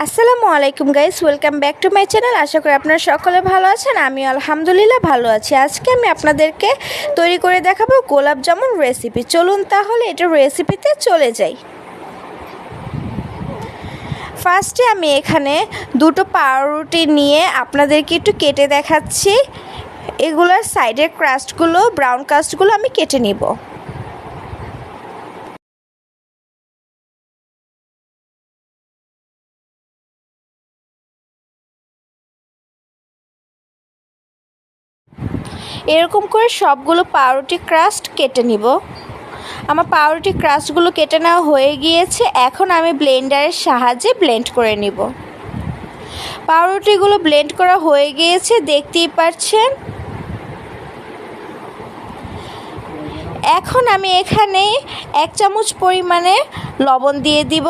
আসসালামু আলাইকুম guys, welcome back to my channel. আশা করি আপনারা সকলে ভালো আছেন। আমি আলহামদুলিল্লাহ ভালো আছি। আজকে আমি আপনাদেরকে তৈরি করে দেখাবো গোলাপ জামুন রেসিপি। চলুন তাহলে এটা রেসিপিতে চলে যাই। ফার্স্টে আমি এখানে দুটো পাউরুটি নিয়ে আপনাদেরকে একটু কেটে দেখাচ্ছি। এগুলোর সাইডের ক্রাস্টগুলো, ব্রাউন ক্রাস্টগুলো আমি কেটে নিব। এরকম করে সবগুলো পাউরুটি ক্রাস্ট কেটে নিব। আমার পাউরুটি ক্রাস্টগুলো কেটে নেওয়া হয়ে গিয়েছে। এখন আমি ব্লেন্ডারের সাহায্যে ব্লেন্ড করে নিব। পাউরুটিগুলো ব্লেন্ড করা হয়ে গিয়েছে, দেখতেই পাচ্ছেন। এখন আমি এখানে 1 চামচ পরিমাণে লবণ দিয়ে দিব।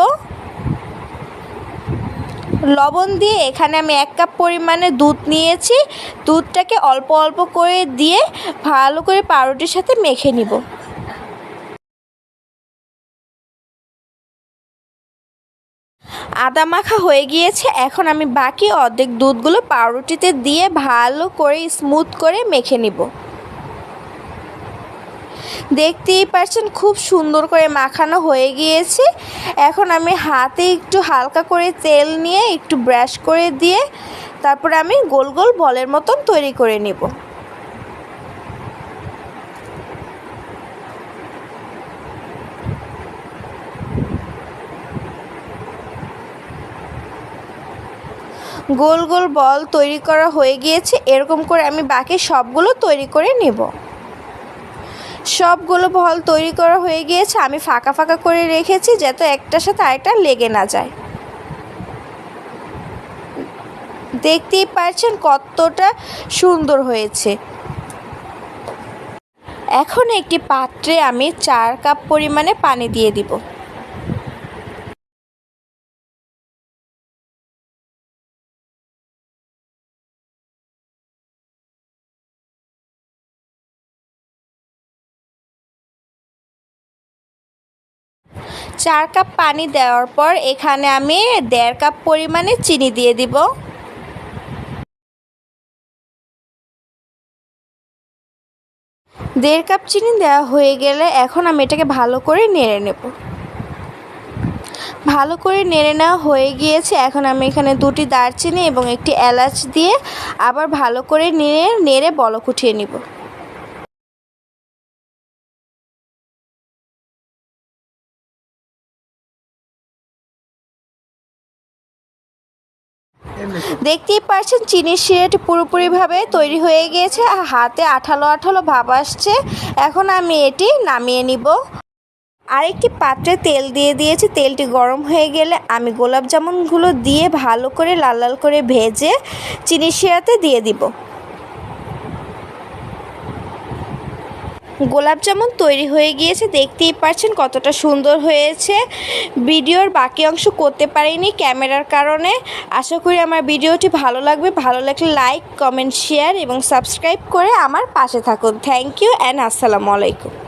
লবণ দিয়ে এখানে আমি 1 কাপ পরিমাণে দুধ নিয়েছি। দুধটাকে অল্প অল্প করে দিয়ে ভালো করে পাউরুটির সাথে মেখে নিব। আদা মাখা হয়ে গিয়েছে। এখন আমি বাকি অর্ধেক দুধগুলো পাউরুটিতে দিয়ে ভালো করে স্মুথ করে মেখে নিব। দেখতেই পাচ্ছেন খুব সুন্দর করে মাখানো হয়ে গিয়েছে। এখন আমি হাতে একটু হালকা করে তেল নিয়ে একটু ব্রাশ করে দিয়ে তারপরে আমি গোল গোল বলের মতন তৈরি করে নেব। গোল গোল বল তৈরি করা হয়ে গিয়েছে। এরকম করে আমি বাকি সবগুলো তৈরি করে নেব। সবগুলো বল তৈরি করা হয়ে গিয়েছে। আমি ফাঁকা ফাঁকা করে রেখেছি যাতে একটার সাথে আরেকটা লেগে না যায়। দেখতেই পাচ্ছেন কতটা সুন্দর হয়েছে। এখন একটি পাত্রে আমি 4 কাপ পরিমাণে পানি দিয়ে দিব। চার কাপ পানি দেওয়ার পর এখানে আমি 1.5 কাপ পরিমাণে চিনি দিয়ে দিব। দেড় কাপ চিনি দেওয়া হয়ে গেলে এখন আমি এটাকে ভালো করে নেড়ে নেব। ভালো করে নেড়ে নেওয়া হয়ে গিয়েছে। এখন আমি এখানে 2টি দারচিনি এবং একটি এলাচ দিয়ে আবার ভালো করে নেড়ে বলক উঠিয়ে নিব। দেখতেই পাচ্ছেন চিনির শিরাটি পুরোপুরিভাবে তৈরি হয়ে গিয়েছে। হাতে আঠালো আঠালো ভাব আসছে। এখন আমি এটি নামিয়ে নিব। আরেকটি পাত্রে তেল দিয়ে দিয়েছি। তেলটি গরম হয়ে গেলে আমি গোলাপ জামুনগুলো দিয়ে ভালো করে লাল লাল করে ভেজে চিনির শিরাতে দিয়ে দিব। গোলাপ জামুন তৈরি হয়ে গিয়েছে। দেখতেই পাচ্ছেন কতটা সুন্দর হয়েছে। ভিডিওর বাকি অংশ করতে পারিনি ক্যামেরার কারণে। আশা করি আমার ভিডিওটি ভালো লাগবে। ভালো লাগলে লাইক, কমেন্ট, শেয়ার এবং সাবস্ক্রাইব করে আমার পাশে থাকুন। থ্যাংক ইউ অ্যান্ড আসসালামু আলাইকুম।